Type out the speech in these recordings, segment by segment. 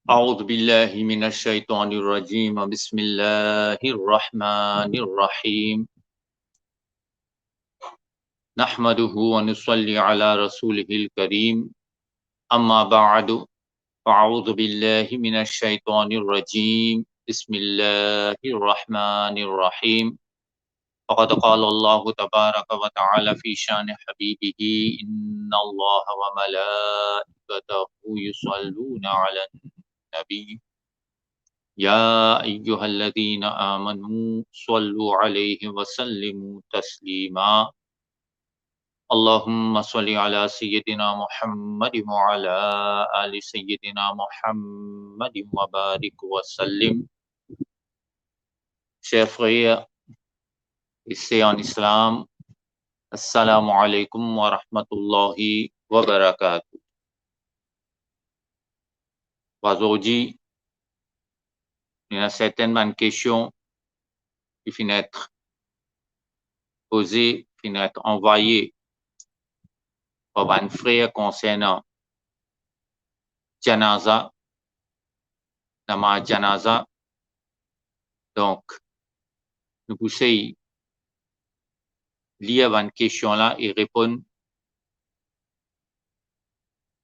أعوذ بالله من الشيطان الرجيم بسم الله الرحمن الرحيم نحمده ونصلي على رسوله الكريم أما بعد أعوذ بالله من الشيطان الرجيم بسم الله الرحمن الرحيم فقد قال الله تبارك وتعالى في شان حبيبه إن الله وملائكته يصلون على النبي يا أيها الذين آمنوا صلوا عليه وسلموا تسليما اللهم صل على سيدنا محمد وعلى آل سيدنا محمد وبارك وسلم. Chers frères ici en islam, assalamu alaikum wa rahmatullahi wa barakatuh. Aujourd'hui, il y a certainement une question qui finit être posée, qui finit être envoyée par un frère concernant janaza, namaz janaza. Donc, nous poussons lire une question là et répondre,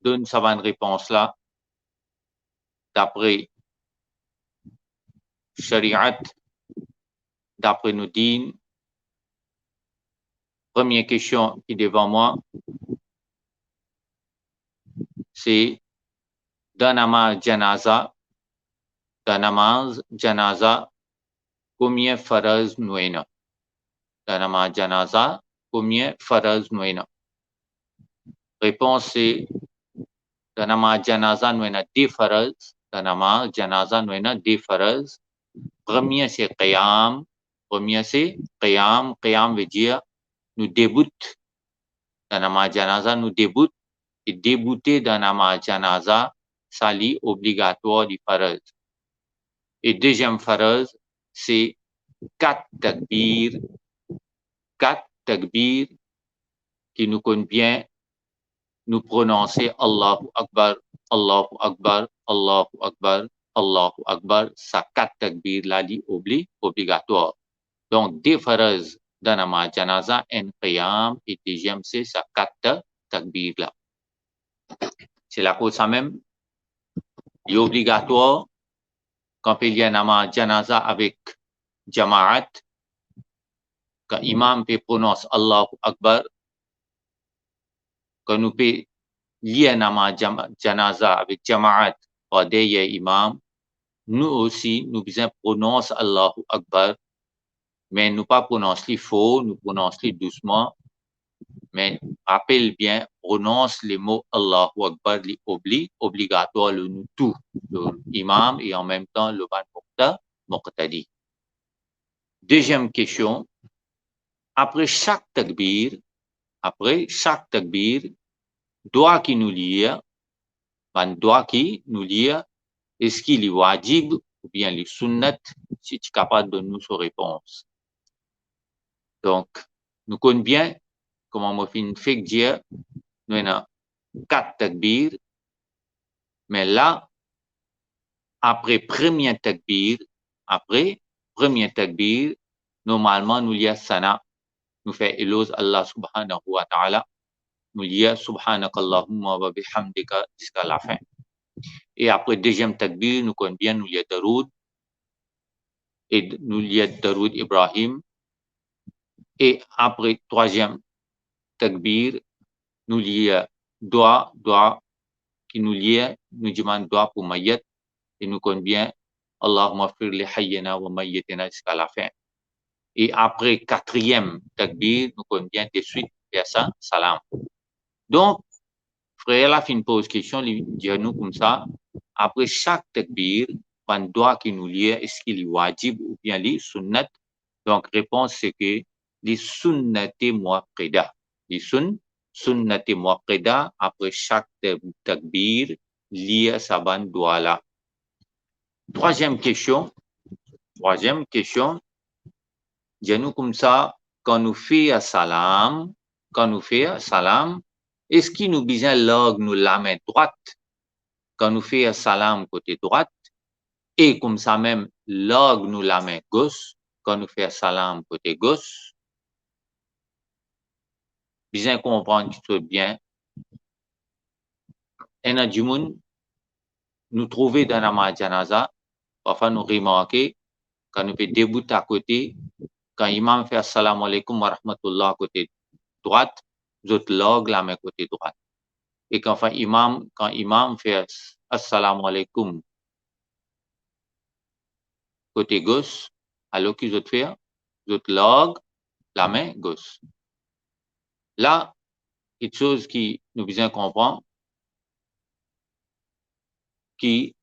donne sa bonne réponse là d'après Shariat, d'après nos dînes. Première question qui est devant moi, c'est dans namaz janaza, combien faraz nous avons? Dans namaz janaza, combien faraz nous avons? Réponse c'est dans namaz janaza nous avons 2 faraz. Dans namaz janaza nous avons 2 faraz. Premier c'est qiyam. Qiyam veut dire nous débute dans namaz janaza, nous débute. Et débuter dans namaz janaza, ça lit obligatoire du faraz. Et deuxième faraz, c'est 4 takbir. 4 takbir qui nous connaissent bien, nous prononcer Allahu Akbar, Allahu Akbar, Allahu Akbar, Allahu Akbar. Ça 4 takbir là lit obligatoire. Donc, 2 faraz dans namaz janaza, un qiyam, et deuxième c'est ça 4 takbir là. C'est la cause ça même. Il est obligatoire quand il y a namaz janaza avec jama'at, quand imam peut prononcer Allahu Akbar, quand nous peut lire namaz janaza avec jama'at par derrière imam, nous aussi, nous besoin prononcer Allahu Akbar, mais nous pas prononcer faux, nous prononcer doucement, mais rappelle bien, prononce les mots Allahu Akbar, obligatoire, le nous tout, l'imam et en même temps le ban muqtadi. Deuxième question, après chaque takbir, doit qui nous lire, est-ce qu'il est wajib ou bien les sunnat, si tu es capable de nous sa réponse. Donc, nous connaissons bien, comment on fait dire, nous avons 4 takbir, mais là, après premier takbir, normalement, nous lions sana, nous faisons éloge Allah subhanahu wa ta'ala, nous lions subhanakallahumma wa bihamdika jusqu'à la fin. Et après deuxième takbir, nous connaissons bien, nous lions daroud, et nous lions daroud Ibrahim. Et après troisième takbir, nous lions doa, qui nous lie, nous demandons doa pour mayyat, et nous connaissons bien Allahumma fir li hayyina wa mayyitina jusqu'à la fin. Et après quatrième takbir, nous connaissons bien de suite vers ça, salam. Donc, frère, la fin pose question, dis-nous comme ça, après chaque takbir, un doigt qui nous lie, est-ce qu'il est wajib ou bien les sunnat? Donc, réponse c'est que les sunnati muaqqida. Les sunnati muaqqida, après chaque takbir, lire sa bande doigt là. Troisième question, dis-nous comme ça, quand nous fait salam, est-ce qu'il nous besoin log nous la main droite quand nous faisons salam côté droite, et comme ça même, log nous la main gauche, quand nous faisons salam côté gauche, bien comprendre tout bien, et dans du monde, nous trouver dans la janaza, parfois nous remarquer, quand nous faisons debout à côté, quand l'imam fait salam alaikum wa rahmatullah côté droite, nous log la main côté droite. Et quand imam fait assalamu alaikum côté gauche, alors qu'ils autres faire, ils autres log la main gauche. Là, quelque chose qui nous besoin comprendre, qui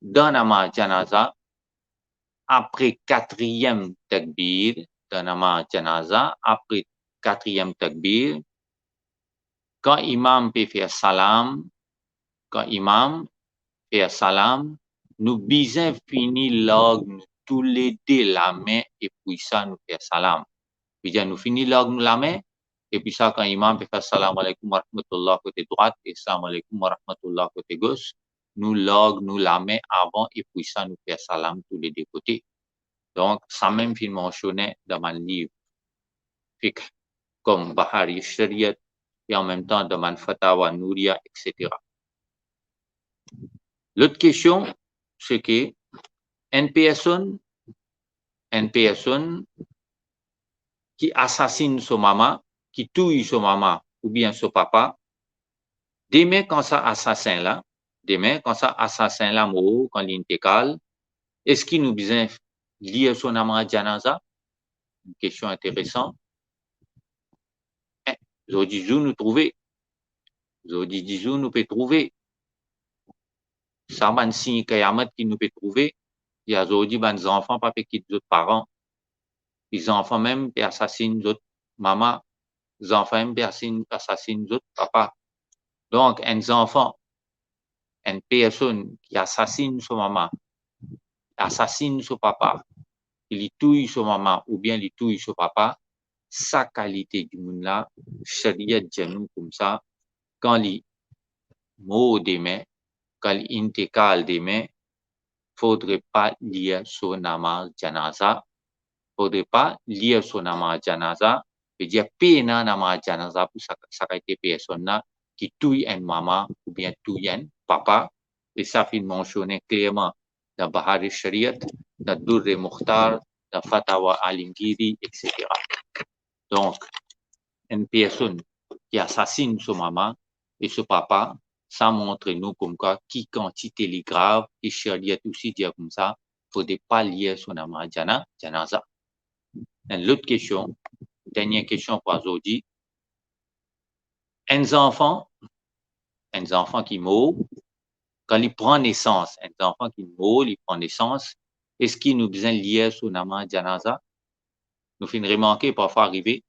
dans nama janaza, après quatrième takbir, dans nama janaza, après quatrième takbir, quand imam peut faire salam, quand imam fait salam, nous besoin finir log tous les deux la main et puis ça nous fait salam. Puis nous finit log nous la main et puis ça quand imam fait faire salam alaikum wa rahmatullah côté droite et salam alaikum wa rahmatullah côté gauche, nous log nous la main avant et puis ça nous fait salam tous les deux côtés. Donc ça même film mentionné dans mon livre fiqh comme Bahari Shariat et en même temps dans mon Fatawa Nouria, etc. L'autre question, c'est que une personne qui assassine son maman, qui tue son maman ou bien son papa, demain quand ça assassin-là mort, quand il est est-ce qu'il nous besoin lier son âme à janaza? Une question intéressante. Aujourd'hui, nous trouver. Aujourd'hui, nous peut trouver. Ça, c'est un signe qui nous peut trouver. Il y a aujourd'hui des enfants pas qui d'autres parents. Les enfants même qui assassinent d'autres maman. Les enfants même qui assassinent d'autres papa. Donc, un enfant, une personne qui assassine son maman, assassine son papa, il tue son maman ou bien il tue son papa, sa qualité du monde là, Sharia dit comme ça, quand il mort demain, quand il intégrale demain, faudrait pas lire son namaz janaza, faudrait pas lire son namaz janaza, veut dire pena namaz janaza pour sa qualité personne là qui tue une maman ou bien tue un papa, et ça fait mentionner clairement dans Bahari Shariat, dans Durre Mukhtar, dans Fatawa Alimgiri, etc. Donc, une personne qui assassine son maman et son papa, ça montre nous comme quoi qui quantité est grave, et Shariat aussi dit comme ça, il ne faut pas lier son nama janaza. L'autre question, dernière question pour aujourd'hui, un enfant qui meurt, quand il prend naissance, un enfant qui meurt, il prend naissance, est-ce qu'il nous besoin lier son nama janaza? Nous finissons remarquer parfois arriver,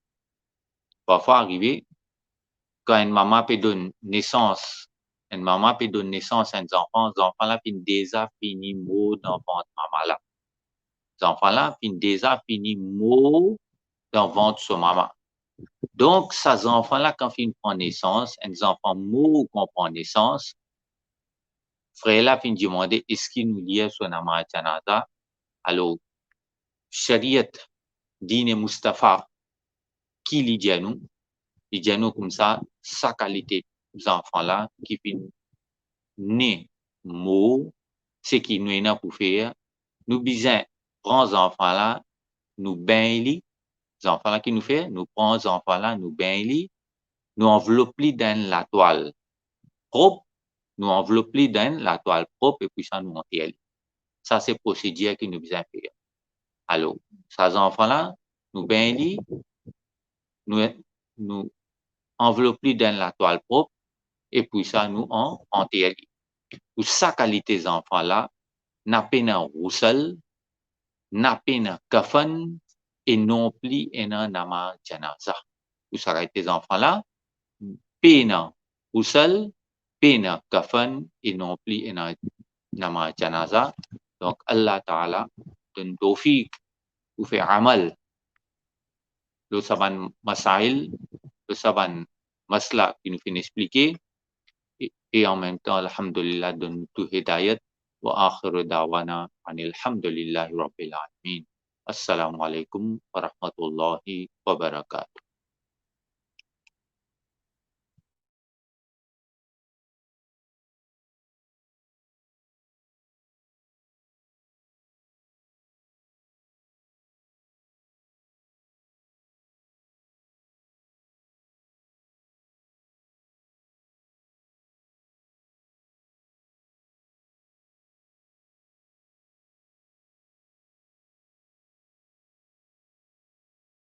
quand une maman peut donner naissance à un enfant, les enfants là finissent déjà fini mort dans le ventre maman là. Les enfants là finissent déjà fini mort dans le ventre de maman. Donc, ces enfants là, quand ils prennent naissance, un enfant mort quand prend naissance, frère là finit demander est-ce qu'il nous lie sur nama janaza? Alors, Shariat, Dine Mustafa, qui lui dit à nous? Il dit à nous comme ça, sa qualité des enfants là qui finissent né mot, ce qui nous est pour faire, nous besoin prendre les enfants là, nous bain les enfants là qui nous fait, nous prenons les enfants là, nous bain nous enveloppons dans la toile propre, et puis ça nous enterre. Ça c'est procédure qui nous besoin faire. Alors, ces enfants là, nous bain nous enveloppons dans la toile propre, et puis ça nous enterre. Pour sa qualité des enfants là, n'a pas un roussel, n'a pas un kafan et non plus un nama janaza. Pour sa qualité des enfants là, pas roussel, pas kafan et non plus un nama janaza. Donc Allah Ta'ala donne tawfiq pour faire amal. Le saban masail, le saban masla qui nous fait expliquer. et en même temps, alhamdulillah, donne-nous tout hidayat. Wa akhiru da'wana anil hamdulillahi rabbil alamin. Assalamu alaikum wa rahmatullahi wa barakatuh.